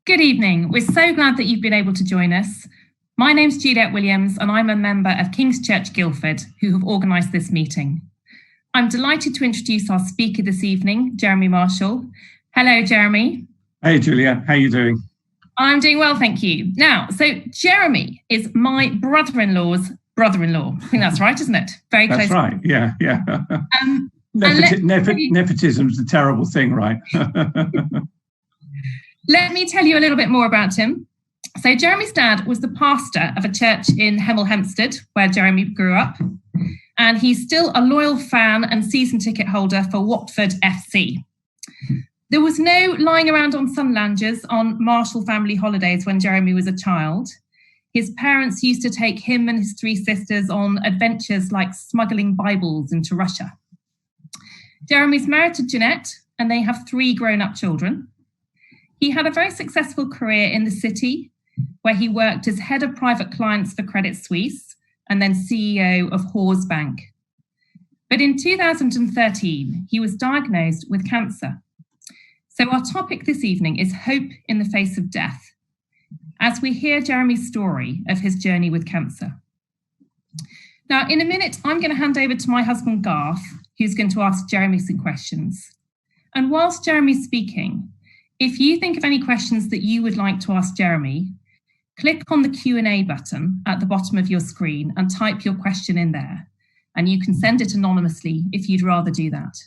Good evening. We're so glad that you've been able to join us. My name's Juliet Williams and I'm a member of King's Church Guildford who have organised this meeting. I'm delighted to introduce our speaker this evening, Jeremy Marshall. Hello, Jeremy. Hey, Juliet. How are you doing? I'm doing well, thank you. Now, so Jeremy is my brother-in-law's brother-in-law. I think that's right, isn't it? Very close. That's right, yeah. Nepotism's a terrible thing, right? Let me tell you a little bit more about him. So Jeremy's dad was the pastor of a church in Hemel Hempstead, where Jeremy grew up. And he's still a loyal fan and season ticket holder for Watford FC. There was no lying around on Sunlanders on Marshall family holidays when Jeremy was a child. His parents used to take him and his three sisters on adventures like smuggling Bibles into Russia. Jeremy's married to Jeanette and they have 3 grown-up children. He had a very successful career in the city where he worked as head of private clients for Credit Suisse and then CEO of Hawes Bank. But in 2013, he was diagnosed with cancer. So our topic this evening is hope in the face of death, as we hear Jeremy's story of his journey with cancer. Now, in a minute, I'm going to hand over to my husband, Garth, who's going to ask Jeremy some questions. And whilst Jeremy's speaking, if you think of any questions that you would like to ask Jeremy, click on the Q&A button at the bottom of your screen and type your question in there. And you can send it anonymously if you'd rather do that.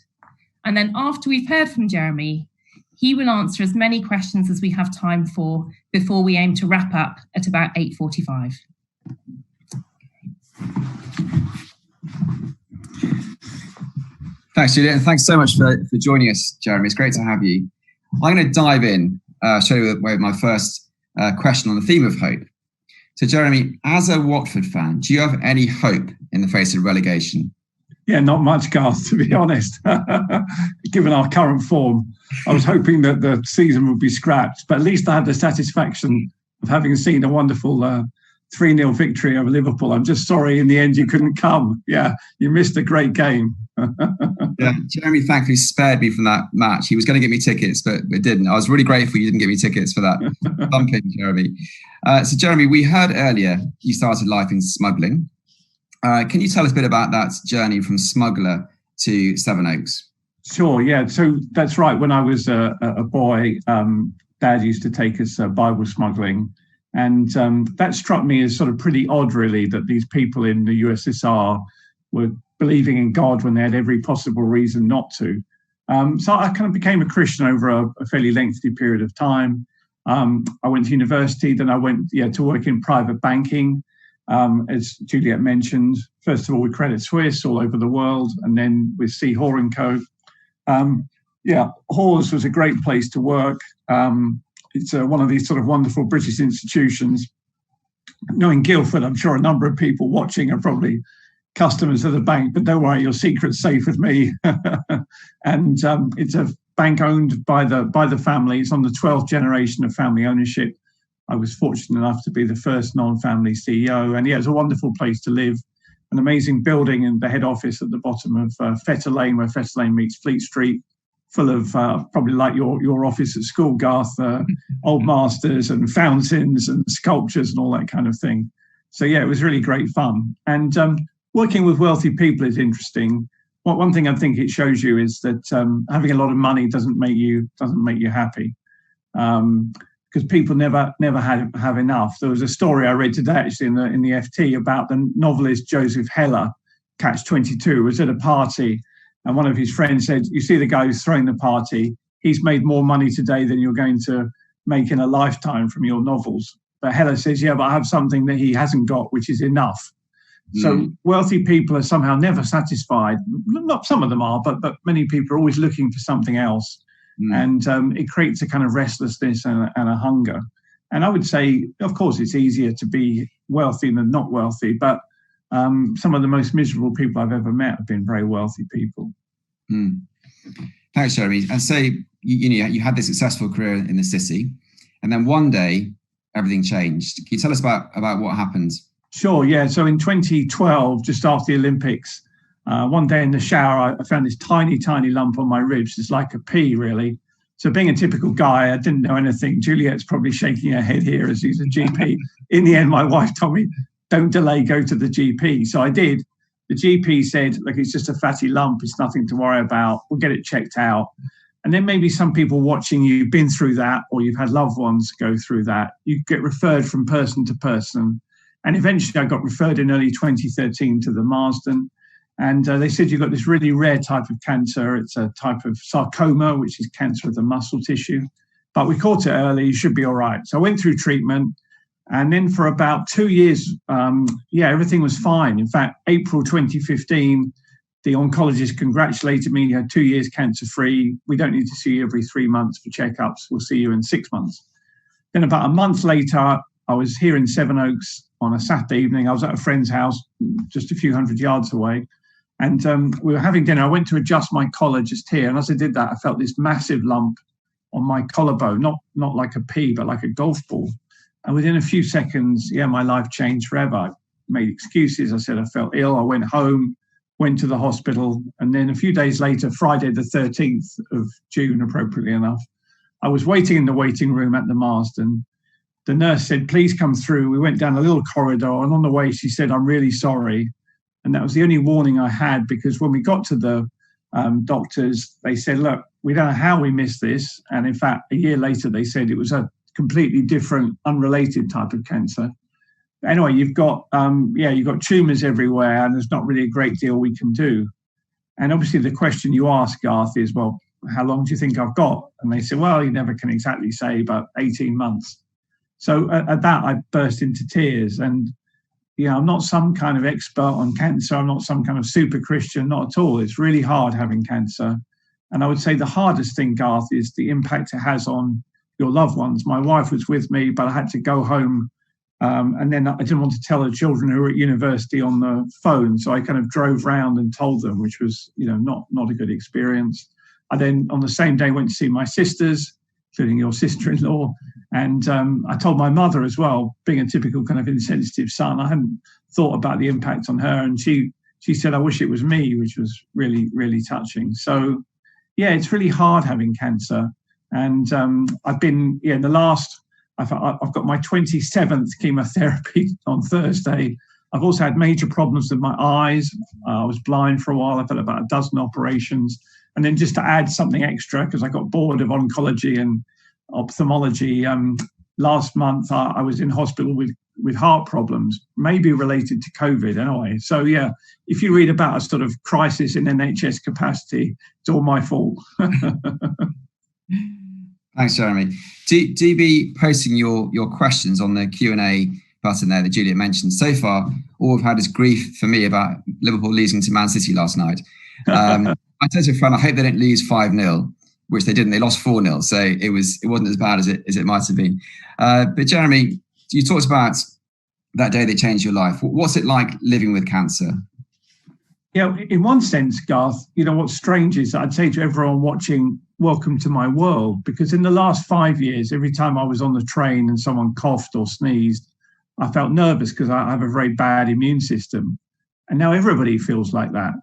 And then after we've heard from Jeremy, he will answer as many questions as we have time for before we aim to wrap up at about 8:45. Thanks, Juliet, and thanks so much for joining us, Jeremy. It's great to have you. I'm going to dive in, show you my first question on the theme of hope. So, Jeremy, as a Watford fan, do you have any hope in the face of relegation? Yeah, not much, Garth, to be honest. Given our current form, I was hoping that the season would be scrapped, but at least I had the satisfaction of having seen a wonderful 3-0 victory over Liverpool. I'm just sorry in the end you couldn't come. Yeah, you missed a great game. Yeah, Jeremy thankfully spared me from that match. He was going to get me tickets, but it didn't. I was really grateful you didn't get me tickets for that thumping, Jeremy. So, Jeremy, we heard earlier you started life in smuggling. Can you tell us a bit about that journey from smuggler to Sevenoaks? Sure, yeah. So that's right. When I was a boy, Dad used to take us Bible smuggling. And that struck me as sort of pretty odd, really, that these people in the USSR were believing in God when they had every possible reason not to. So I kind of became a Christian over a fairly lengthy period of time. I went to university, then I went to work in private banking. As Juliet mentioned, first of all with Credit Suisse all over the world, and then with C. Hoare & Co. Hawes was a great place to work. It's one of these sort of wonderful British institutions. Knowing Guildford, I'm sure a number of people watching are probably customers of the bank, but don't worry, your secret's safe with me. And it's a bank owned by the family. It's on the 12th generation of family ownership. I was fortunate enough to be the first non-family CEO. And it's a wonderful place to live. An amazing building and the head office at the bottom of Fetter Lane, where Fetter Lane meets Fleet Street, full of probably like your office at school, Garth, old masters and fountains and sculptures and all that kind of thing. So it was really great fun. And working with wealthy people is interesting. One thing I think it shows you is that having a lot of money doesn't make you happy. Because people never have enough. There was a story I read today actually in the FT about the novelist Joseph Heller, Catch-22, was at a party, and one of his friends said, "You see the guy who's throwing the party, he's made more money today than you're going to make in a lifetime from your novels." But Heller says, "Yeah, but I have something that he hasn't got, which is enough." So wealthy people are somehow never satisfied. Not some of them are, but many people are always looking for something else. And it creates a kind of restlessness and a hunger. And I would say, of course, it's easier to be wealthy than not wealthy, but some of the most miserable people I've ever met have been very wealthy people. Thanks, Jeremy. And so you had this successful career in the city, and then one day everything changed. Can you tell us about what happened? Sure, yeah. So in 2012, just after the Olympics, one day in the shower, I found this tiny lump on my ribs. It's like a pea, really. So being a typical guy, I didn't know anything. Juliet's probably shaking her head here as he's a GP. In the end, my wife told me, don't delay, go to the GP. So I did. The GP said, look, it's just a fatty lump. It's nothing to worry about. We'll get it checked out. And then maybe some people watching you've been through that, or you've had loved ones go through that. You get referred from person to person. And eventually I got referred in early 2013 to the Marsden. And they said, you've got this really rare type of cancer. It's a type of sarcoma, which is cancer of the muscle tissue. But we caught it early. You should be all right. So I went through treatment. And then for about 2 years, everything was fine. In fact, April 2015, the oncologist congratulated me. You had 2 years cancer-free. We don't need to see you every 3 months for checkups. We'll see you in 6 months. Then about a month later, I was here in Sevenoaks on a Saturday evening. I was at a friend's house just a few hundred yards away. And we were having dinner. I went to adjust my collar just here. And as I did that, I felt this massive lump on my collarbone, not like a pea, but like a golf ball. And within a few seconds, my life changed forever. I made excuses. I said I felt ill. I went home, went to the hospital. And then a few days later, Friday, the 13th of June, appropriately enough, I was waiting in the waiting room at the Marsden. The nurse said, please come through. We went down a little corridor. And on the way, she said, I'm really sorry. And that was the only warning I had, because when we got to the doctors, they said, look, we don't know how we missed this. And in fact, a year later, they said it was a completely different, unrelated type of cancer. Anyway, you've got tumours everywhere, and there's not really a great deal we can do. And obviously the question you ask, Garth, is, well, how long do you think I've got? And they said, well, you never can exactly say, but 18 months. So at that, I burst into tears. And I'm not some kind of expert on cancer. I'm not some kind of super Christian, not at all. It's really hard having cancer. And I would say the hardest thing, Garth, is the impact it has on your loved ones. My wife was with me, but I had to go home. And then I didn't want to tell the children who were at university on the phone. So I kind of drove round and told them, which was, not a good experience. I then on the same day went to see my sisters, including your sister-in-law. And I told my mother as well, being a typical kind of insensitive son. I hadn't thought about the impact on her. And she said, I wish it was me, which was really, really touching. So, it's really hard having cancer. And I've been, I've got my 27th chemotherapy on Thursday. I've also had major problems with my eyes. I was blind for a while. I've had about a dozen operations. And then just to add something extra, because I got bored of oncology and ophthalmology, last month I was in hospital with heart problems, maybe related to COVID anyway. So, if you read about a sort of crisis in NHS capacity, it's all my fault. Thanks, Jeremy. Do be posting your questions on the Q&A button there that Juliet mentioned. So far, all we've had is grief for me about Liverpool losing to Man City last night. I said to a friend, I hope they didn't lose 5-0, which they didn't. They lost 4-0, so it wasn't as bad as it might have been. But Jeremy, you talked about that day that changed your life. What's it like living with cancer? In one sense, Garth, what's strange is I'd say to everyone watching, welcome to my world, because in the last 5 years, every time I was on the train and someone coughed or sneezed, I felt nervous because I have a very bad immune system. And now everybody feels like that.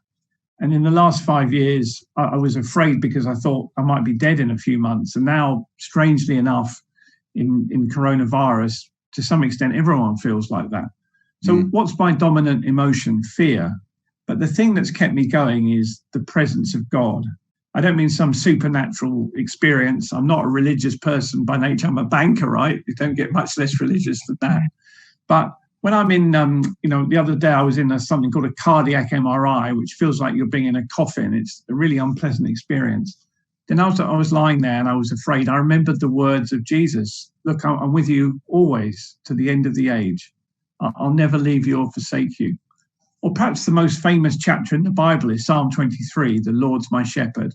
And in the last 5 years, I was afraid because I thought I might be dead in a few months. And now, strangely enough, in coronavirus, to some extent, everyone feels like that. So what's my dominant emotion? Fear. But the thing that's kept me going is the presence of God. I don't mean some supernatural experience. I'm not a religious person by nature. I'm a banker, right? You don't get much less religious than that. But when I'm in, the other day I was in something called a cardiac MRI, which feels like you're being in a coffin. It's a really unpleasant experience. Then I was lying there and I was afraid. I remembered the words of Jesus. Look, I'm with you always to the end of the age. I'll never leave you or forsake you. Or perhaps the most famous chapter in the Bible is Psalm 23, the Lord's my shepherd.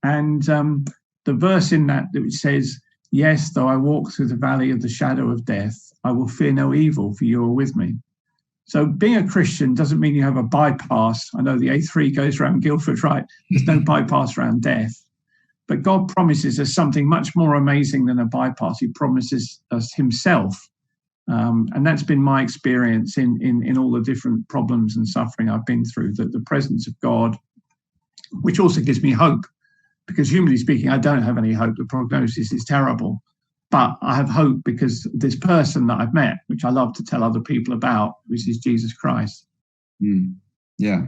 And the verse in that which says, yes, though I walk through the valley of the shadow of death, I will fear no evil, for you are with me. So being a Christian doesn't mean you have a bypass. I know the A3 goes around Guildford, right? There's no bypass around death. But God promises us something much more amazing than a bypass. He promises us himself. And that's been my experience in all the different problems and suffering I've been through, the presence of God, which also gives me hope. because humanly speaking, I don't have any hope. The prognosis is terrible. But I have hope because this person that I've met, which I love to tell other people about, which is Jesus Christ. Yeah.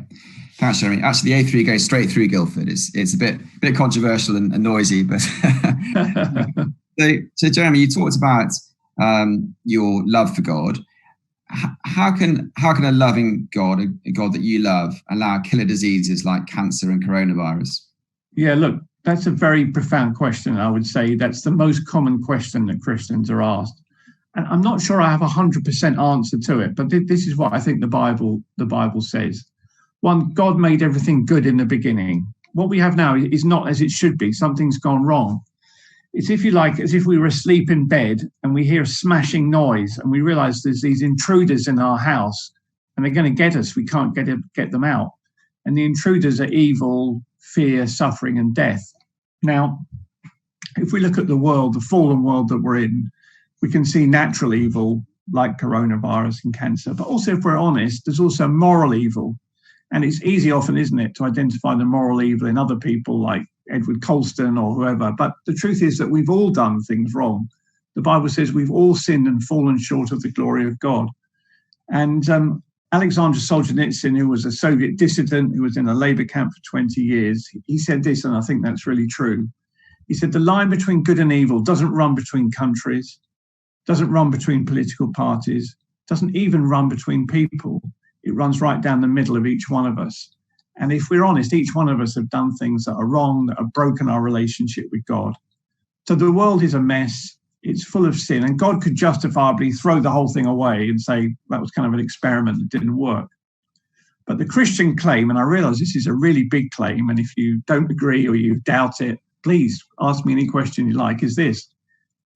Thanks, Jeremy. Actually, the A3 goes straight through Guildford. It's a bit controversial and noisy, but so Jeremy, you talked about your love for God. How can a loving God, a God that you love, allow killer diseases like cancer and coronavirus? Yeah, look, that's a very profound question. I would say that's the most common question that Christians are asked. And I'm not sure I have 100% answer to it, but this is what I think the Bible says. One, God made everything good in the beginning. What we have now is not as it should be. Something's gone wrong. It's, if you like, as if we were asleep in bed and we hear a smashing noise and we realize there's these intruders in our house and they're going to get us. We can't get them out. And the intruders are evil, fear, suffering, and death. Now, if we look at the world, the fallen world that we're in, we can see natural evil like coronavirus and cancer. But also, if we're honest, there's also moral evil. And it's easy often, isn't it, to identify the moral evil in other people like Edward Colston or whoever. But the truth is that we've all done things wrong. The Bible says we've all sinned and fallen short of the glory of God. And Alexander Solzhenitsyn, who was a Soviet dissident who was in a labor camp for 20 years, he said this, and I think that's really true. He said, the line between good and evil doesn't run between countries, doesn't run between political parties, doesn't even run between people. It runs right down the middle of each one of us. And if we're honest, each one of us have done things that are wrong, that have broken our relationship with God. So the world is a mess. It's full of sin, and God could justifiably throw the whole thing away and say that was kind of an experiment that didn't work. But the Christian claim, and I realize this is a really big claim, and if you don't agree or you doubt it, please ask me any question you like, is this.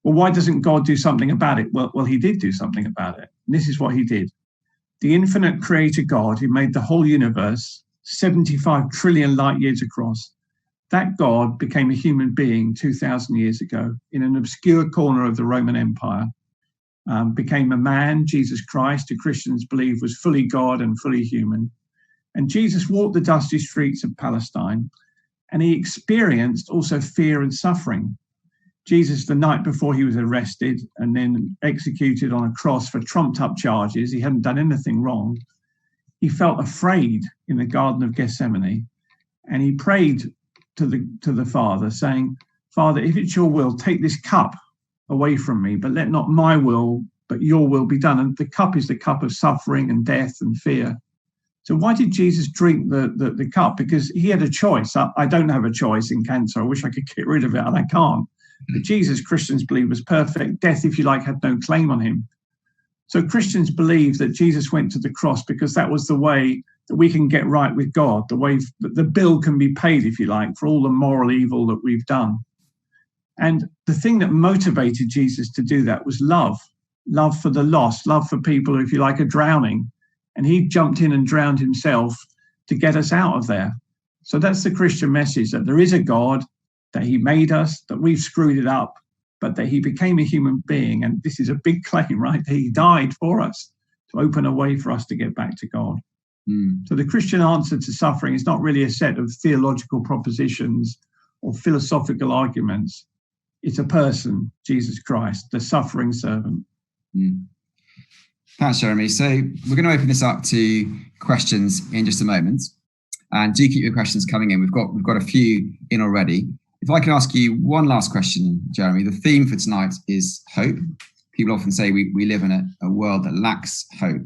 Well, why doesn't God do something about it? Well, he did do something about it. And this is what he did. The infinite creator God who made the whole universe, 75 trillion light years across, that God became a human being 2,000 years ago in an obscure corner of the Roman Empire, became a man, Jesus Christ, who Christians believe was fully God and fully human. And Jesus walked the dusty streets of Palestine, and he experienced also fear and suffering. Jesus, the night before he was arrested and then executed on a cross for trumped up charges, he hadn't done anything wrong. He felt afraid in the Garden of Gethsemane, and he prayed to the Father, saying, Father, if it's your will, take this cup away from me, but let not my will, but your will be done. And the cup is the cup of suffering and death and fear. So why did Jesus drink the cup? Because he had a choice. I don't have a choice in cancer. I wish I could get rid of it, and I can't. But Jesus, Christians believe, was perfect. Death, if you like, had no claim on him. So Christians believe that Jesus went to the cross because that was the way that we can get right with God, the way that the bill can be paid, if you like, for all the moral evil that we've done. And the thing that motivated Jesus to do that was love for the lost, love for people who, if you like, are drowning. And he jumped in and drowned himself to get us out of there. So that's the Christian message, that there is a God, that he made us, that we've screwed it up, but that he became a human being. And this is a big claim, right? That he died for us to open a way for us to get back to God. So the Christian answer to suffering is not really a set of theological propositions or philosophical arguments. It's a person, Jesus Christ, the suffering servant. Thanks, Jeremy. So we're going to open this up to questions in just a moment. And do keep your questions coming in. We've got a few in already. If I can ask you one last question, Jeremy, the theme for tonight is hope. People often say we live in a world that lacks hope.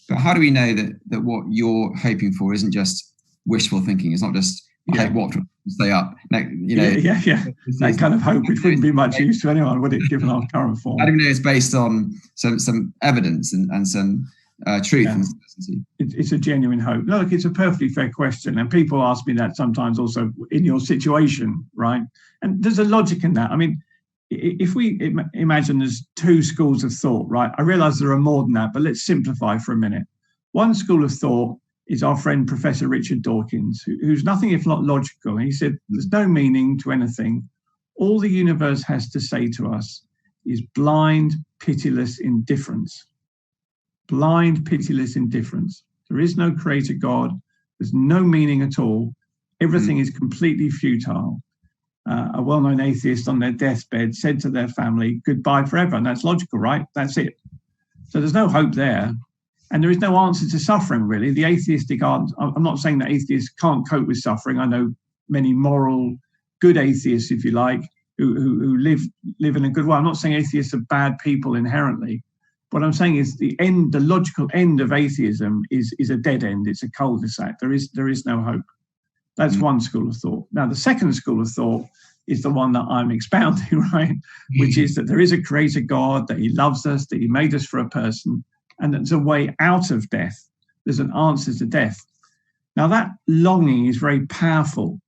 But how do we know that what you're hoping for isn't just wishful thinking? It's not just, I hope what will stay up. That kind of hope, which wouldn't be much use to anyone, would it, given our current form? How do we know it's based on some evidence and some truth and certainty? It's a genuine hope. Look, it's a perfectly fair question. And people ask me that sometimes also in your situation, right? And there's a logic in that. I mean, if we imagine there's two schools of thought, right? I realize there are more than that, but let's simplify for a minute. One school of thought is our friend, Professor Richard Dawkins, who's nothing if not logical. He said, there's no meaning to anything. All the universe has to say to us is blind, pitiless indifference. Blind, pitiless indifference. There is no creator God. There's no meaning at all. Everything is completely futile. a well-known atheist on their deathbed said to their family, goodbye forever. And that's logical, right? That's it. So there's no hope there. And there is no answer to suffering, really. The atheistic art, I'm not saying that atheists can't cope with suffering. I know many moral, good atheists, if you like, who live in a good way. I'm not saying atheists are bad people inherently. What I'm saying is the logical end of atheism is a dead end. It's a cul-de-sac. There is no hope. That's one school of thought. Now, the second school of thought is the one that I'm expounding, right? Which is that there is a creator God, that he loves us, that he made us for a person, and that there's a way out of death. There's an answer to death. Now, that longing is very powerful.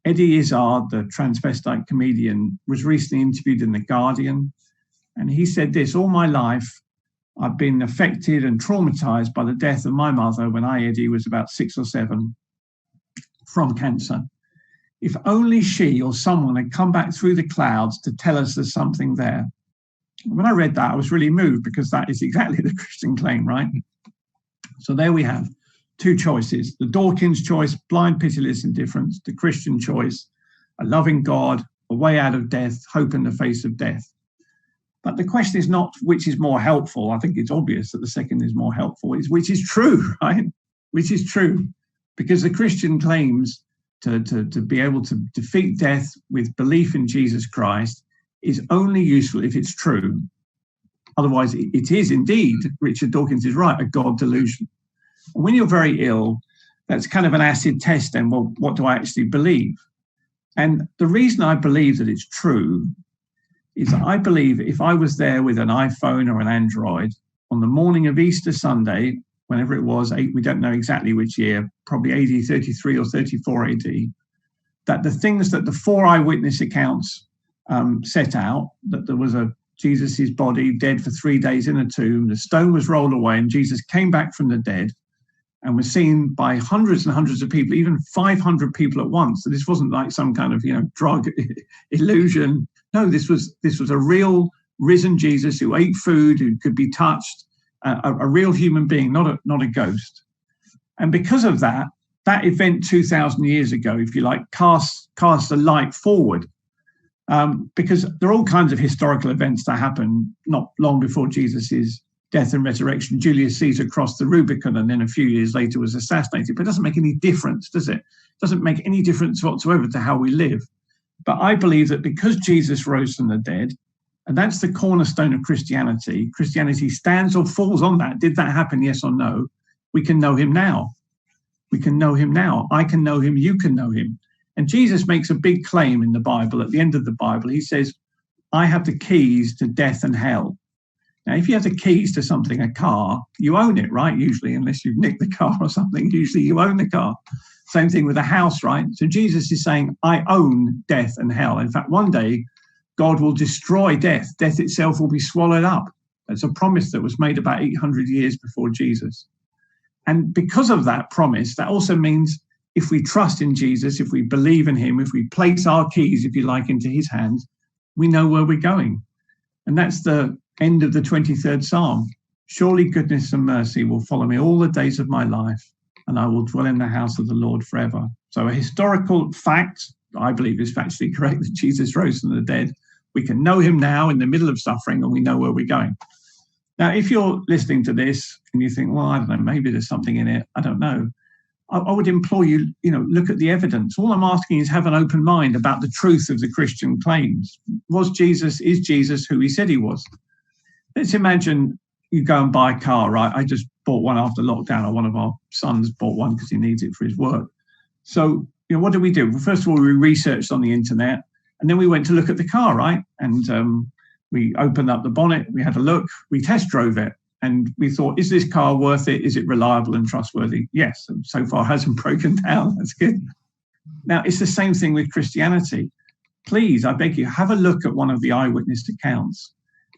Eddie Izzard, the transvestite comedian, was recently interviewed in The Guardian, and he said this: all my life, I've been affected and traumatized by the death of my mother when I, Eddie, was about 6 or 7 from cancer. If only she or someone had come back through the clouds to tell us there's something there. When I read that, I was really moved, because that is exactly the Christian claim, right? So there we have 2 choices: the Dawkins choice, blind, pitiless indifference; the Christian choice, a loving God, a way out of death, hope in the face of death. But the question is not which is more helpful. I think it's obvious that the second is more helpful. It's which is true, right? Which is true. Because the Christian claims to be able to defeat death with belief in Jesus Christ is only useful if it's true. Otherwise, it is indeed, Richard Dawkins is right, a God delusion. And when you're very ill, that's kind of an acid test then. Well, what do I actually believe? And the reason I believe that it's true is that I believe if I was there with an iPhone or an Android on the morning of Easter Sunday, whenever it was, we don't know exactly which year, probably AD 33 or 34 AD, that the things that the 4 eyewitness accounts set out, that there was Jesus's body dead for 3 days in a tomb, the stone was rolled away, and Jesus came back from the dead and was seen by hundreds and hundreds of people, even 500 people at once. So this wasn't like some kind of drug illusion. No, this was a real risen Jesus who ate food, who could be touched, a real human being, not a ghost. And because of that event 2,000 years ago, if you like, casts a light forward, because there are all kinds of historical events that happen not long before Jesus's death and resurrection. Julius Caesar crossed the Rubicon and then a few years later was assassinated. But it doesn't make any difference, does it? It doesn't make any difference whatsoever to how we live. But I believe that because Jesus rose from the dead, and that's the cornerstone of Christianity, Christianity stands or falls on that. Did that happen, yes or no? We can know him now. We can know him now. I can know him, you can know him. And Jesus makes a big claim in the Bible. At the end of the Bible, he says, I have the keys to death and hell. Now, if you have the keys to something, a car, you own it, right? Usually, unless you've nicked the car or something, usually you own the car. Same thing with a house, right? So Jesus is saying, I own death and hell. In fact, one day, God will destroy death. Death itself will be swallowed up. That's a promise that was made about 800 years before Jesus. And because of that promise, that also means if we trust in Jesus, if we believe in him, if we place our keys, if you like, into his hands, we know where we're going. And that's the end of the 23rd Psalm. Surely goodness and mercy will follow me all the days of my life, and I will dwell in the house of the Lord forever. So a historical fact, I believe is factually correct, that Jesus rose from the dead. We can know him now in the middle of suffering, and we know where we're going. Now, if you're listening to this and you think, well, I don't know, maybe there's something in it, I don't know, I would implore you, look at the evidence. All I'm asking is have an open mind about the truth of the Christian claims. Is Jesus who he said he was? Let's imagine you go and buy a car, right? I just bought one after lockdown, or one of our sons bought one because he needs it for his work. So, what did we do? Well, first of all, we researched on the internet, and then we went to look at the car, right? And we opened up the bonnet, we had a look, we test drove it, and we thought, is this car worth it? Is it reliable and trustworthy? Yes, and so far hasn't broken down. That's good. Now, it's the same thing with Christianity. Please, I beg you, have a look at one of the eyewitness accounts.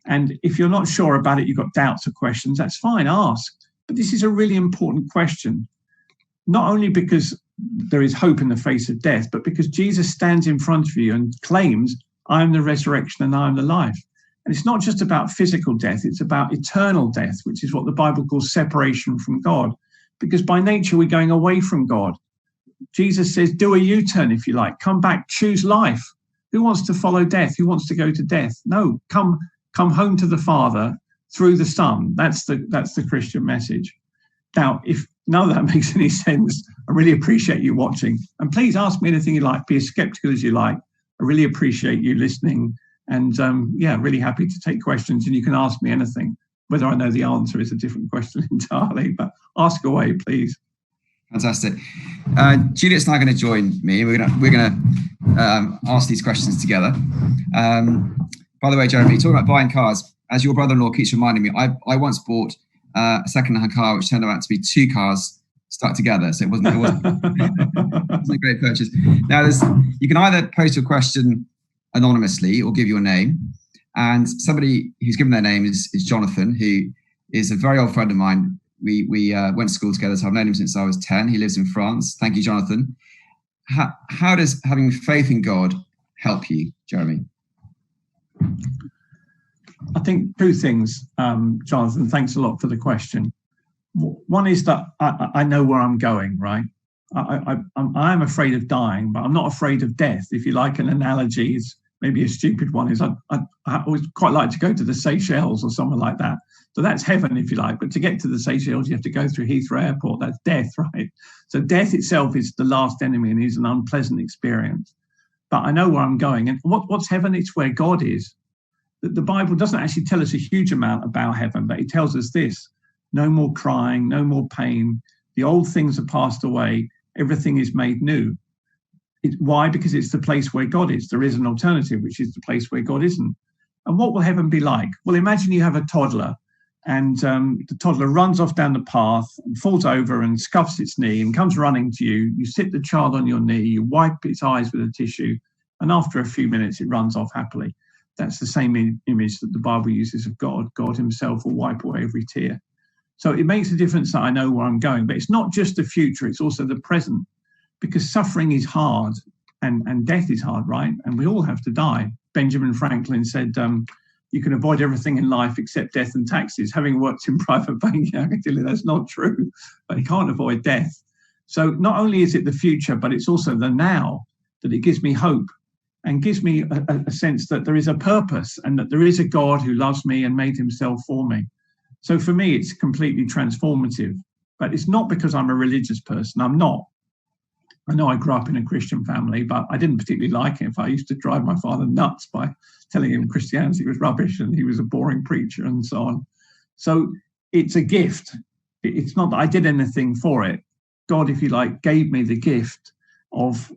And if you're not sure about it, you've got doubts or questions, that's fine, ask. But this is a really important question, not only because there is hope in the face of death, but because Jesus stands in front of you and claims, I am the resurrection and I am the life. And it's not just about physical death, it's about eternal death, which is what the Bible calls separation from God. Because by nature, we're going away from God. Jesus says, do a U-turn if you like, come back, choose life. Who wants to follow death? Who wants to go to death? No, come home to the Father through the Son. That's the Christian message. Now, if none of that makes any sense, I really appreciate you watching. And please ask me anything you like. Be as skeptical as you like. I really appreciate you listening. And really happy to take questions. And you can ask me anything. Whether I know the answer is a different question entirely, but ask away, please. Fantastic. Juliet's now going to join me. We're going to ask these questions together. By the way, Jeremy, talking about buying cars, as your brother-in-law keeps reminding me, I once bought a second-hand car, which turned out to be two cars stuck together. So it wasn't a great purchase. Now, you can either post your question anonymously or give your name. And somebody who's given their name is Jonathan, who is a very old friend of mine. We went to school together, so I've known him since I was 10. He lives in France. Thank you, Jonathan. How does having faith in God help you, Jeremy? I think two things, Jonathan. Thanks a lot for the question. One is that I know where I'm going, right? I am afraid of dying, but I'm not afraid of death. If you like, an analogy is maybe a stupid one, is I always quite like to go to the Seychelles or somewhere like that. So that's heaven, if you like. But to get to the Seychelles, you have to go through Heathrow Airport. That's death, right? So death itself is the last enemy and is an unpleasant experience. But I know where I'm going. And what's heaven? It's where God is. The Bible doesn't actually tell us a huge amount about heaven, but it tells us this: no more crying, no more pain. The old things are passed away. Everything is made new. Why? Because it's the place where God is. There is an alternative, which is the place where God isn't. And what will heaven be like? Well, imagine you have a toddler, and the toddler runs off down the path and falls over and scuffs its knee and comes running to you. You sit the child on your knee, you wipe its eyes with a tissue, and after a few minutes, it runs off happily. That's the same image that the Bible uses of God. God himself will wipe away every tear. So it makes a difference that I know where I'm going. But it's not just the future, it's also the present. Because suffering is hard and death is hard, right? And we all have to die. Benjamin Franklin said, you can avoid everything in life except death and taxes. Having worked in private banking, I can tell you that's not true, but you can't avoid death. So not only is it the future, but it's also the now, that it gives me hope and gives me a sense that there is a purpose and that there is a God who loves me and made himself for me. So for me, it's completely transformative. But it's not because I'm a religious person. I'm not. I know I grew up in a Christian family, but I didn't particularly like it. I used to drive my father nuts by telling him Christianity was rubbish and he was a boring preacher and so on. So it's a gift. It's not that I did anything for it. God, if you like, gave me the gift of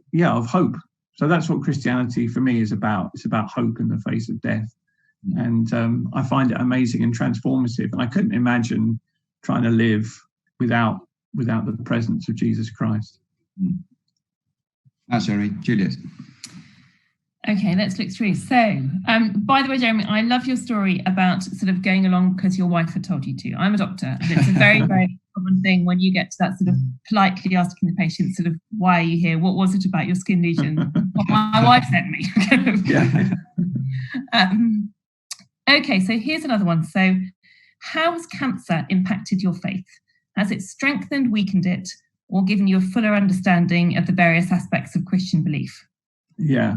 hope. So that's what Christianity for me is about. It's about hope in the face of death. And I find it amazing and transformative. And I couldn't imagine trying to live without the presence of Jesus Christ. That's Jeremy. Juliet. Okay, let's look through. So, by the way, Jeremy, I love your story about sort of going along because your wife had told you to. I'm a doctor, and it's a very, very common thing when you get to that sort of politely asking the patient, sort of, why are you here? What was it about your skin lesion? What my wife sent me. Yeah. Okay, so here's another one. So, how has cancer impacted your faith? Has it strengthened, weakened it, or given you a fuller understanding of the various aspects of Christian belief? Yeah.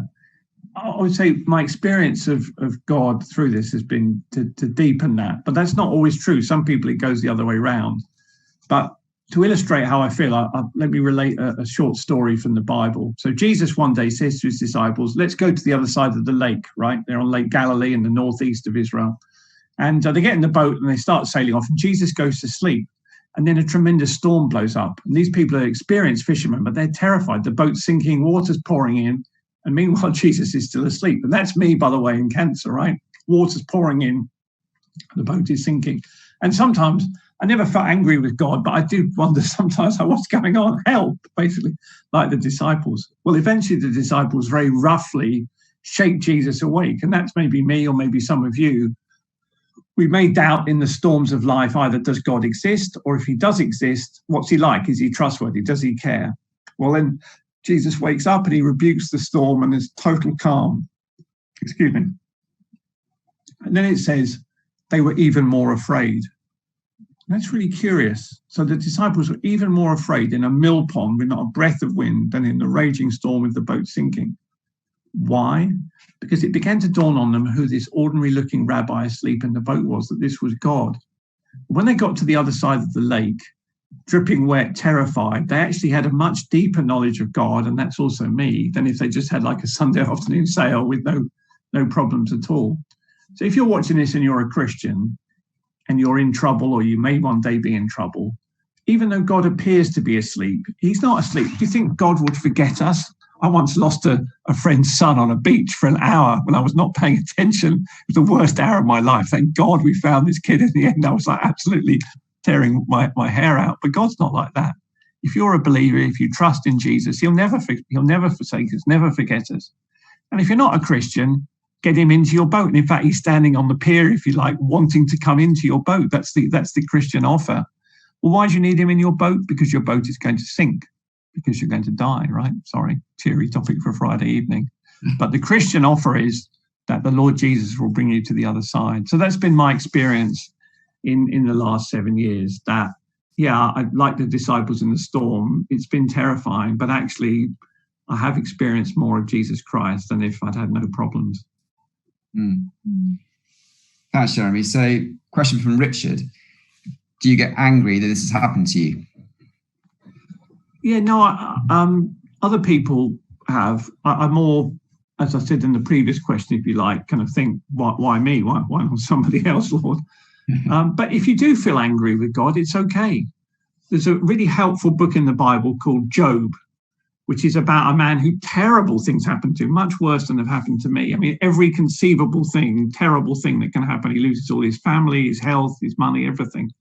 I would say my experience of God through this has been to deepen that, but that's not always true. Some people, it goes the other way around. But to illustrate how I feel, let me relate a short story from the Bible. So Jesus one day says to his disciples, let's go to the other side of the lake, right? They're on Lake Galilee in the northeast of Israel. And they get in the boat and they start sailing off, and Jesus goes to sleep. And then a tremendous storm blows up. And these people are experienced fishermen, but they're terrified. The boat's sinking, water's pouring in. And meanwhile, Jesus is still asleep. And that's me, by the way, in cancer, right? Water's pouring in, the boat is sinking. And sometimes I never felt angry with God, but I do wonder sometimes, what's going on? Help, basically, like the disciples. Well, eventually the disciples very roughly shake Jesus awake. And that's maybe me or maybe some of you. We may doubt in the storms of life, either does God exist, or if he does exist, what's he like? Is he trustworthy? Does he care? Well, then Jesus wakes up and he rebukes the storm and there's total calm. Excuse me. And then it says they were even more afraid. That's really curious. So the disciples were even more afraid in a mill pond with not a breath of wind than in the raging storm with the boat sinking. Why? Because it began to dawn on them who this ordinary looking rabbi asleep in the boat was, that this was God. When they got to the other side of the lake, dripping wet, terrified, they actually had a much deeper knowledge of God, and that's also me, than if they just had like a Sunday afternoon sail with no problems at all. So if you're watching this and you're a Christian and you're in trouble, or you may one day be in trouble, even though God appears to be asleep, he's not asleep. Do you think God would forget us? I once lost a friend's son on a beach for an hour when I was not paying attention. It was the worst hour of my life. Thank God we found this kid in the end. I was like absolutely tearing my hair out. But God's not like that. If you're a believer, if you trust in Jesus, he'll never forsake us, never forget us. And if you're not a Christian, get him into your boat. And in fact, he's standing on the pier, if you like, wanting to come into your boat. That's the Christian offer. Well, why do you need him in your boat? Because your boat is going to sink, because you're going to die, right? Sorry, cheery topic for Friday evening. But the Christian offer is that the Lord Jesus will bring you to the other side. So that's been my experience in the last 7 years, that, yeah, like the disciples in the storm, it's been terrifying, but actually I have experienced more of Jesus Christ than if I'd had no problems. Thanks, Jeremy. So, question from Richard. Do you get angry that this has happened to you? Yeah, no, other people have. I'm more, as I said in the previous question, if you like, kind of think, why me? Why not somebody else, Lord? But if you do feel angry with God, it's okay. There's a really helpful book in the Bible called Job, which is about a man who terrible things happened to, much worse than have happened to me. I mean, every conceivable thing, terrible thing that can happen. He loses all his family, his health, his money, everything.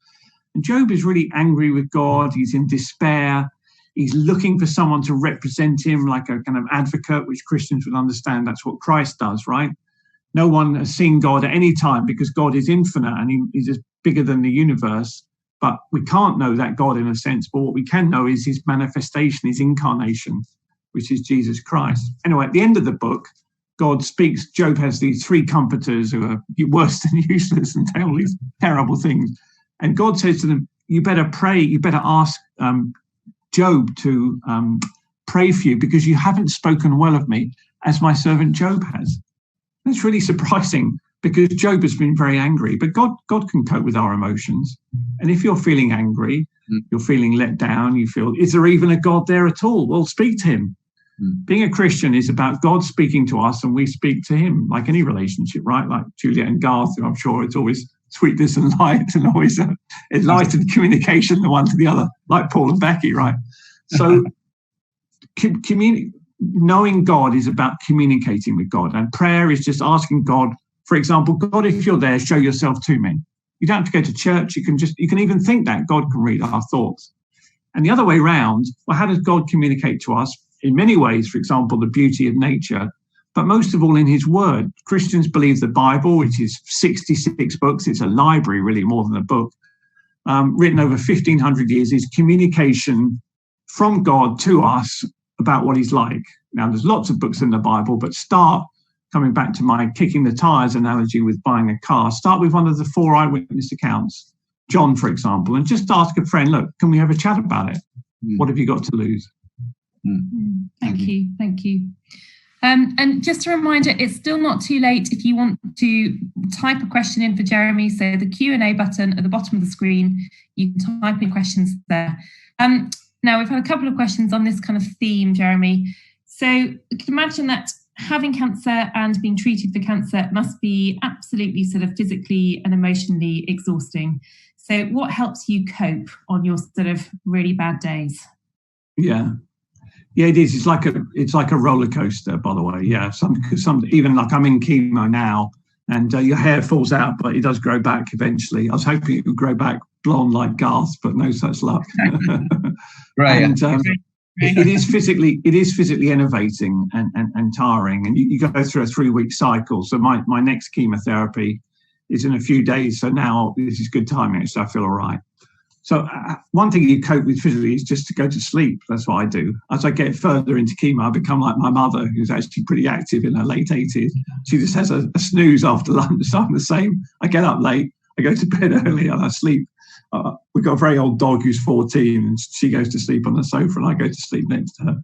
And Job is really angry with God. He's in despair. He's looking for someone to represent him, like a kind of advocate, which Christians would understand. That's what Christ does, right? No one has seen God at any time because God is infinite and he's just bigger than the universe. But we can't know that God in a sense. But what we can know is his manifestation, his incarnation, which is Jesus Christ. Anyway, at the end of the book, God speaks. Job has these three comforters who are worse than useless and tell these terrible things. And God says to them, you better pray, you better ask Job to pray for you, because you haven't spoken well of me as my servant Job has. That's really surprising, because Job has been very angry, but God can cope with our emotions. And if you're feeling angry, you're feeling let down, you feel, is there even a God there at all? Well, speak to him. Being a Christian is about God speaking to us and we speak to him, like any relationship, right? Like Juliet and Garth, I'm sure it's always sweetness and light and always enlightened communication, the one to the other, like Paul and Becky, right? So knowing God is about communicating with God, and prayer is just asking God, for example, God, if you're there, show yourself to me. You don't have to go to church. You can even think that God can read our thoughts. And the other way around, well, how does God communicate to us? In many ways, for example, the beauty of nature, but most of all in his word. Christians believe the Bible, which is 66 books. It's a library, really, more than a book, written over 1,500 years, is communication from God to us about what he's like. Now, there's lots of books in the Bible, but start, coming back to my kicking the tires analogy with buying a car, start with one of the 4 eyewitness accounts, John, for example, and just ask a friend, look, can we have a chat about it? What have you got to lose? Thank you. And just a reminder, it's still not too late if you want to type a question in for Jeremy. So the Q&A button at the bottom of the screen, you can type in questions there. Now, we've had a couple of questions on this kind of theme, Jeremy. So you can imagine that having cancer and being treated for cancer must be absolutely sort of physically and emotionally exhausting. So what helps you cope on your sort of really bad days? Yeah, it is. It's like a roller coaster, by the way. Yeah, some even like I'm in chemo now, and your hair falls out, but it does grow back eventually. I was hoping it would grow back blonde like Garth, but no such luck. Right. And it is physically innovating and tiring, and you go through a 3-week cycle. So my next chemotherapy is in a few days. So now this is good timing. So I feel all right. So one thing you cope with physically is just to go to sleep. That's what I do. As I get further into chemo, I become like my mother, who's actually pretty active in her late 80s. She just has a snooze after lunch. So I'm the same. I get up late, I go to bed early, and I sleep. We've got a very old dog who's 14, and she goes to sleep on the sofa, and I go to sleep next to her.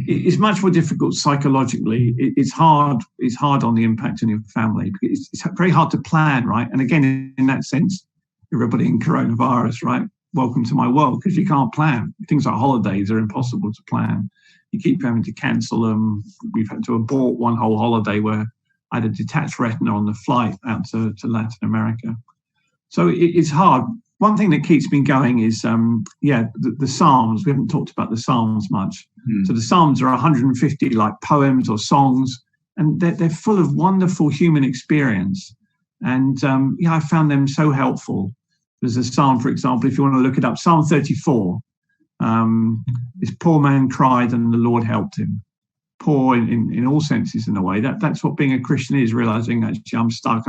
It's much more difficult psychologically. It's hard. It's hard on the impact on your family. It's very hard to plan, right? And again, in that sense, everybody in coronavirus, right? Welcome to my world, because you can't plan. Things like holidays are impossible to plan. You keep having to cancel them. We've had to abort one whole holiday where I had a detached retina on the flight out to Latin America. So it's hard. One thing that keeps me going is, the Psalms. We haven't talked about the Psalms much. So the Psalms are 150 like poems or songs, and they're full of wonderful human experience. And I found them so helpful. There's a Psalm, for example, if you want to look it up, Psalm 34. This poor man cried and the Lord helped him. Poor in all senses, in a way. That's what being a Christian is, realizing that I'm stuck.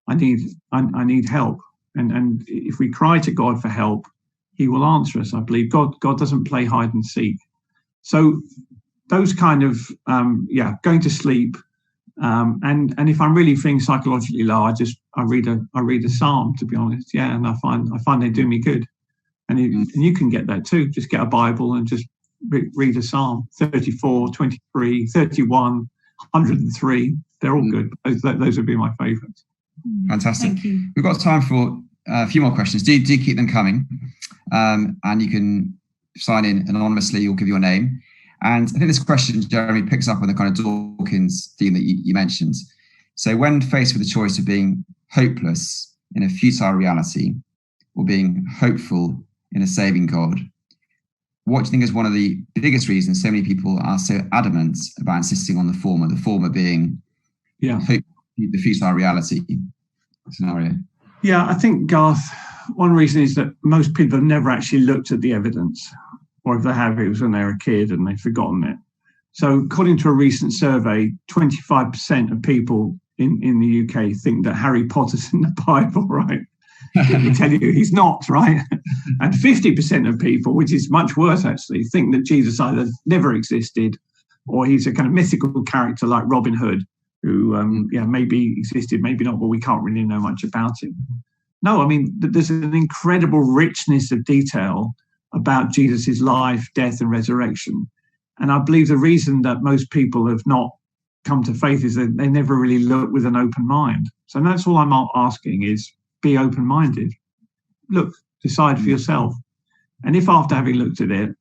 I need help. And if we cry to God for help, he will answer us. I believe God doesn't play hide and seek. So those kind of, going to sleep. And if I'm really feeling psychologically low, I read a Psalm, to be honest. Yeah. And I find they do me good. And you can get that too. Just get a Bible and just read a Psalm. 34, 23, 31, 103. They're all good. Those would be my favorites. Fantastic. We've got time for a few more questions. Do keep them coming. And you can sign in anonymously or give your name. And I think this question, Jeremy, picks up on the kind of Dawkins theme that you mentioned. So when faced with the choice of being hopeless in a futile reality or being hopeful in a saving God, what do you think is one of the biggest reasons so many people are so adamant about insisting on the former being hope, the futile reality scenario? Yeah, I think, Garth, one reason is that most people have never actually looked at the evidence, or if they have, it was when they were a kid and they've forgotten it. So according to a recent survey, 25% of people in the UK think that Harry Potter's in the Bible, right? They tell you he's not, right? And 50% of people, which is much worse actually, think that Jesus either never existed or he's a kind of mythical character like Robin Hood, who maybe existed, maybe not, but we can't really know much about him. No, I mean, there's an incredible richness of detail about Jesus's life, death, and resurrection. And I believe the reason that most people have not come to faith is that they never really look with an open mind. So that's all I'm asking is be open-minded. Look, decide for yourself. And if after having looked at it,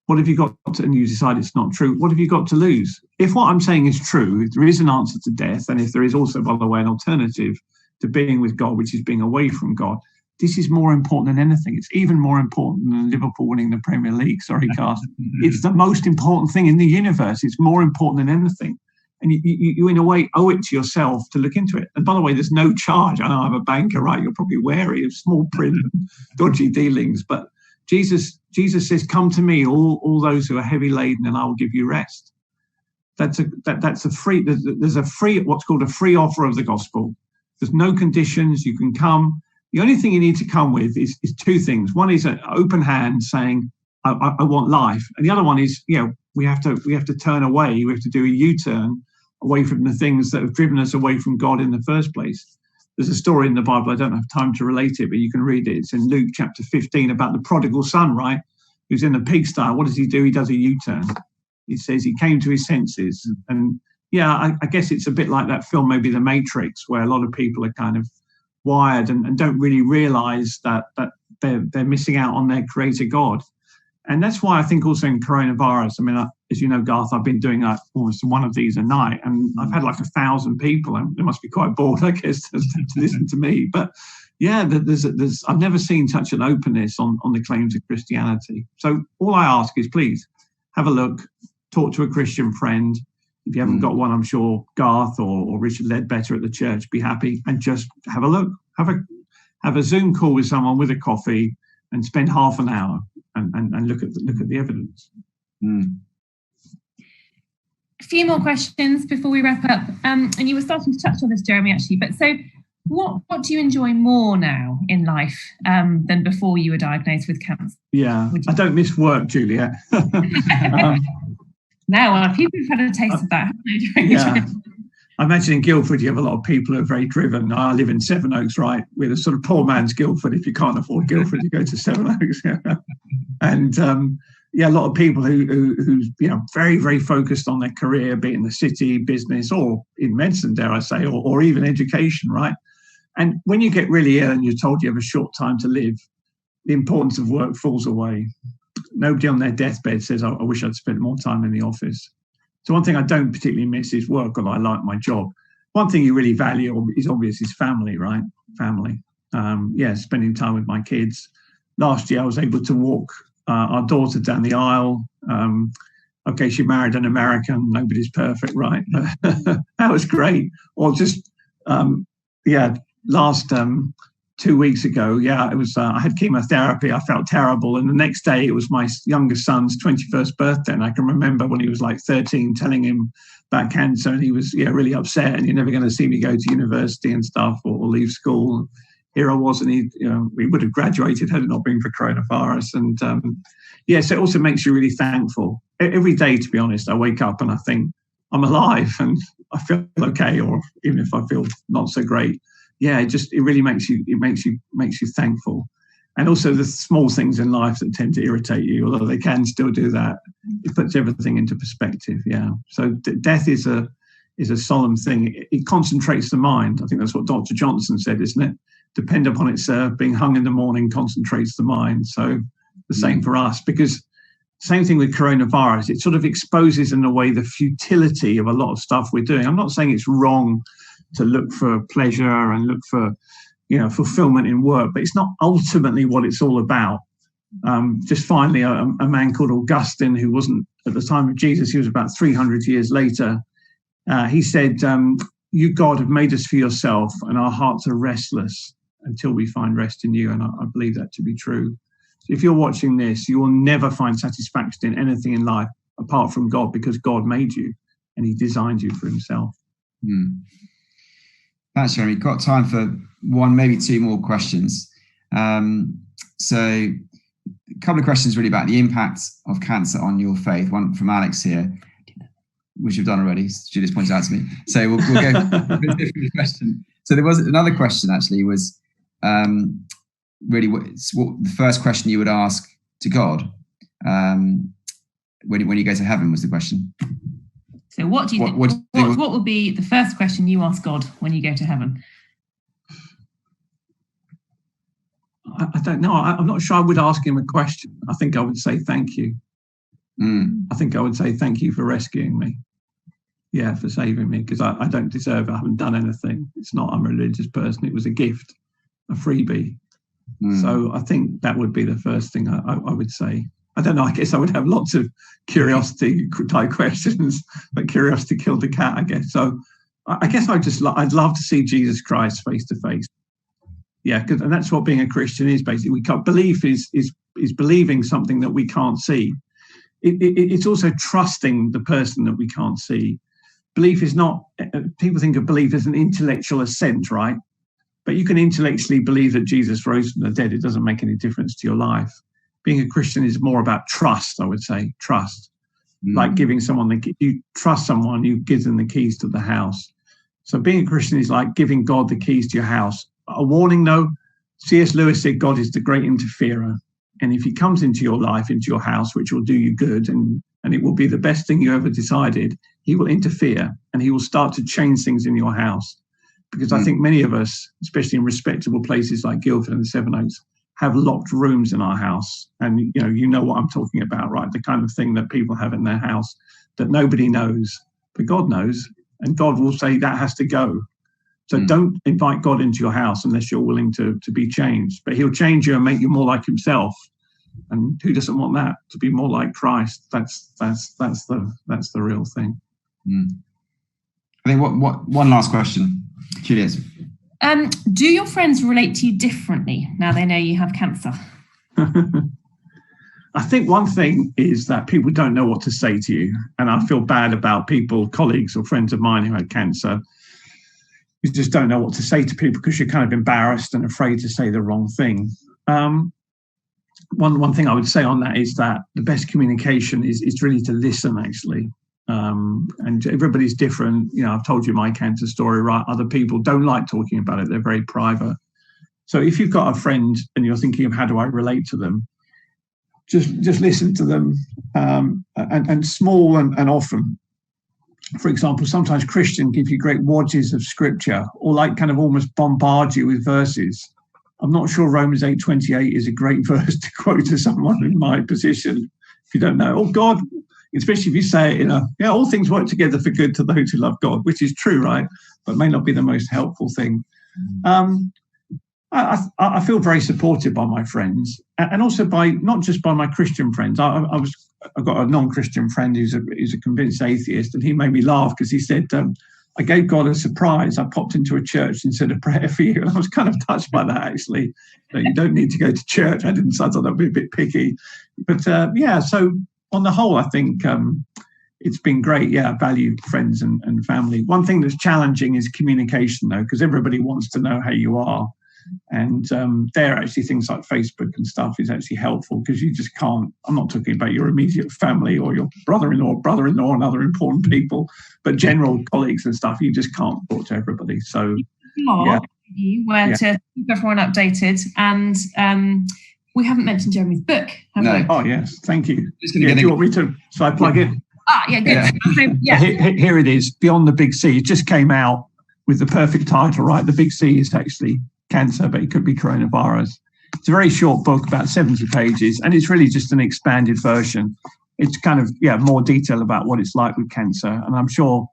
what have you got to, and you decide it's not true, what have you got to lose? If what I'm saying is true, if there is an answer to death, and if there is also, by the way, an alternative to being with God, which is being away from God, this is more important than anything. It's even more important than Liverpool winning the Premier League. Sorry, Carsten. It's the most important thing in the universe. It's more important than anything. And you, in a way, owe it to yourself to look into it. And by the way, there's no charge. I know I'm a banker, right? You're probably wary of small print and dodgy dealings. But Jesus says, come to me, all those who are heavy laden, and I will give you rest. That's a free, there's a free, what's called a free offer of the gospel. There's no conditions. You can come. The only thing you need to come with is two things. One is an open hand saying, I want life. And the other one is, we have to turn away. We have to do a U-turn away from the things that have driven us away from God in the first place. There's a story in the Bible. I don't have time to relate it, but you can read it. It's in Luke chapter 15 about the prodigal son, right? Who's in the pigsty. What does he do? He does a U-turn. He says he came to his senses. And I guess it's a bit like that film, maybe The Matrix, where a lot of people are kind of wired and don't really realize that they're missing out on their creator God. And that's why I think also in coronavirus, I mean, as you know, Garth, I've been doing almost one of these a night, and I've had like 1,000 people, and they must be quite bored, I guess, to listen to me. But yeah, there's I've never seen such an openness on the claims of Christianity. So all I ask is, please have a look, talk to a Christian friend. If you haven't got one, I'm sure Garth or Richard Ledbetter at the church be happy, and just have a look. Have a Zoom call with someone with a coffee and spend half an hour and look at the evidence. A few more questions before we wrap up. And you were starting to touch on this, Jeremy, actually. But so what do you enjoy more now in life than before you were diagnosed with cancer? Yeah, I don't miss work, Juliet. Now, a few people have had a taste of that, haven't they? Yeah. I imagine in Guildford you have a lot of people who are very driven. I live in Sevenoaks, right? We're a sort of poor man's Guildford. If you can't afford Guildford, you go to Sevenoaks. And a lot of people who's very, very focused on their career, be it in the city, business, or in medicine, dare I say, or even education, right? And when you get really ill and you're told you have a short time to live, the importance of work falls away. Nobody on their deathbed says, I wish I'd spent more time in the office. So one thing I don't particularly miss is work, although I like my job. One thing you really value is obvious is family, right? Family. Spending time with my kids. Last year, I was able to walk our daughter down the aisle. She married an American. Nobody's perfect, right? That was great. Or just, last 2 weeks ago, it was. I had chemotherapy. I felt terrible, and the next day it was my youngest son's 21st birthday, and I can remember when he was like 13, telling him about cancer, and he was really upset, and you're never going to see me go to university and stuff, or leave school. Here I was, and we would have graduated had it not been for coronavirus. And so it also makes you really thankful. Every day, to be honest, I wake up and I think I'm alive and I feel okay, or even if I feel not so great. It really makes you thankful. And also the small things in life that tend to irritate you, although they can still do that, it puts everything into perspective. So death is a solemn thing. It concentrates the mind. I think that's what Dr. Johnson said, isn't it? Depend upon it, sir. Being hung in the morning concentrates the mind. So the same for us, because same thing with coronavirus. It sort of exposes in a way the futility of a lot of stuff we're doing. I'm not saying it's wrong to look for pleasure and look for, fulfillment in work, but it's not ultimately what it's all about. Just finally, a man called Augustine, who wasn't at the time of Jesus, he was about 300 years later. He said, you, God, have made us for yourself, and our hearts are restless until we find rest in you. And I believe that to be true. If you're watching this, you will never find satisfaction in anything in life apart from God, because God made you and he designed you for himself. Thanks, Jeremy. Got time for one, maybe two more questions. So a couple of questions really about the impact of cancer on your faith. One from Alex here, which you've done already. Judith pointed out to me. So we'll go to a different question. So there was another question actually was really what the first question you would ask to God when you go to heaven was the question. So what do you think? What would be the first question you ask God when you go to heaven? I don't know. I'm not sure I would ask him a question. I think I would say thank you. I think I would say thank you for rescuing me. Yeah, for saving me, because I don't deserve it. I haven't done anything. It's not, I'm a religious person. It was a gift, a freebie. So I think that would be the first thing I would say. I don't know. I guess I would have lots of curiosity type questions, but curiosity killed the cat, I guess. So I guess I'd love to see Jesus Christ face to face. Yeah, and that's what being a Christian is basically. Belief is believing something that we can't see. It's also trusting the person that we can't see. Belief is not, people think of belief as an intellectual assent, right? But you can intellectually believe that Jesus rose from the dead. It doesn't make any difference to your life. Being a Christian is more about trust, I would say, trust. Like giving someone, you trust someone, you give them the keys to the house. So being a Christian is like giving God the keys to your house. A warning though, C.S. Lewis said God is the great interferer. And if he comes into your life, into your house, which will do you good, and it will be the best thing you ever decided, he will interfere and he will start to change things in your house. Because I think many of us, especially in respectable places like Guildford and the Seven Oaks, have locked rooms in our house. And you know what I'm talking about, right? The kind of thing that people have in their house that nobody knows, but God knows. And God will say that has to go. So don't invite God into your house unless you're willing to be changed. But he'll change you and make you more like himself. And who doesn't want that? To be more like Christ. That's the real thing. I think one last question, Juliet. Do your friends relate to you differently now they know you have cancer? I think one thing is that people don't know what to say to you. And I feel bad about people, colleagues or friends of mine who had cancer. You just don't know what to say to people because you're kind of embarrassed and afraid to say the wrong thing. One thing I would say on that is that the best communication is really to listen, actually. And everybody's different. I've told you my cancer story, right? Other people don't like talking about it. They're very private. So if you've got a friend and you're thinking of how do I relate to them, just listen to them, and small and often. For example, sometimes Christians give you great wadges of scripture, or like kind of almost bombard you with verses. I'm not sure Romans 8:28 is a great verse to quote to someone in my position. If you don't know, oh God, especially if you say it all things work together for good to those who love God, which is true, right? But may not be the most helpful thing. I feel very supported by my friends, and also by not just by my Christian friends. I've got a non-Christian friend who's a convinced atheist, and he made me laugh because he said, I gave God a surprise. I popped into a church and said a prayer for you. And I was kind of touched by that, actually. You don't need to go to church. I thought that would be a bit picky. But so on the whole, I think it's been great. Yeah, I value friends and family. One thing that's challenging is communication, though, because everybody wants to know how you are. And there are actually things like Facebook and stuff is actually helpful, because you just can't. I'm not talking about your immediate family or your brother-in-law and other important people, but general colleagues and stuff, you just can't talk to everybody. So where to keep everyone updated. And we haven't mentioned Jeremy's book, have we? Oh yes, thank you. Do you want me to? So I plug it? Yeah, good. Yeah. Here it is, Beyond the Big C. It just came out with the perfect title, right? The Big C is actually cancer, but it could be coronavirus. It's a very short book, about 70 pages, and it's really just an expanded version. It's kind of more detail about what it's like with cancer, and I'm sure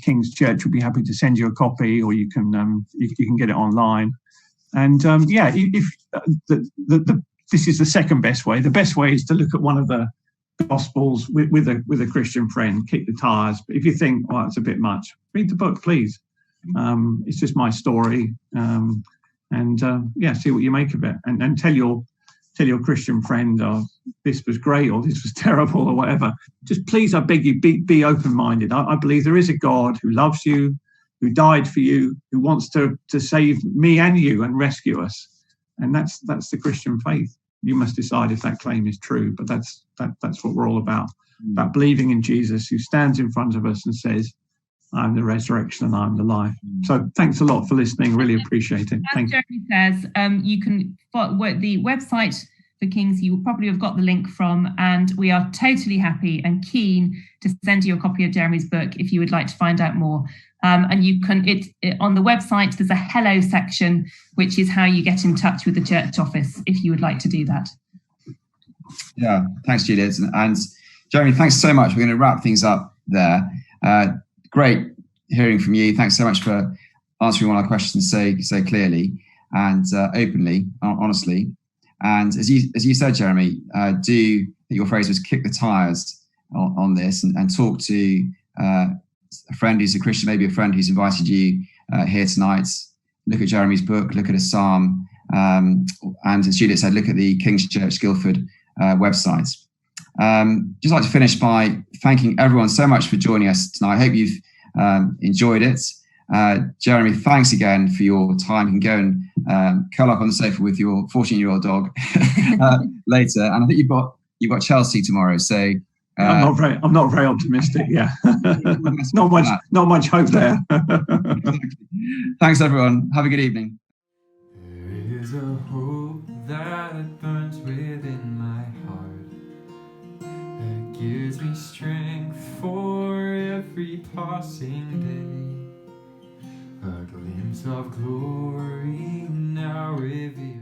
King's Church will be happy to send you a copy, or you can get it online. And if this is the second best way. The best way is to look at one of the Gospels with a Christian friend, kick the tires. But if you think, it's a bit much, read the book, please. It's just my story, see what you make of it, and tell your Christian friend, this was great, or this was terrible, or whatever. Just please, I beg you, be open-minded. I believe there is a God who loves you, who died for you, who wants to save me and you and rescue us, and that's the Christian faith. You must decide if that claim is true, but that's what we're all about believing in Jesus, who stands in front of us and says, I'm the resurrection and I'm the life. So thanks a lot for listening. Really appreciate it. As Jeremy says, you can follow the website for Kings. You will probably have got the link from, and we are totally happy and keen to send you a copy of Jeremy's book if you would like to find out more. And you can on the website. There's a hello section, which is how you get in touch with the church office if you would like to do that. Yeah, thanks, Judith, and Jeremy. Thanks so much. We're going to wrap things up there. Great hearing from you. Thanks so much for answering all our questions so clearly and openly, honestly. And as you said, Jeremy, I think your phrase was kick the tires on this and talk to a friend who's a Christian, maybe a friend who's invited you here tonight. Look at Jeremy's book, look at a psalm, and as Judith said, look at the King's Church Guildford website. Just like to finish by thanking everyone so much for joining us tonight. I hope you've enjoyed it. Jeremy, thanks again for your time. You can go and curl up on the sofa with your 14-year-old dog later. And I think you've got Chelsea tomorrow. So I'm not very optimistic. Yeah, not much hope there. Thanks, everyone. Have a good evening. There is a hope that burns within my heart, that gives me strength for every passing day. A glimpse of glory now revealed.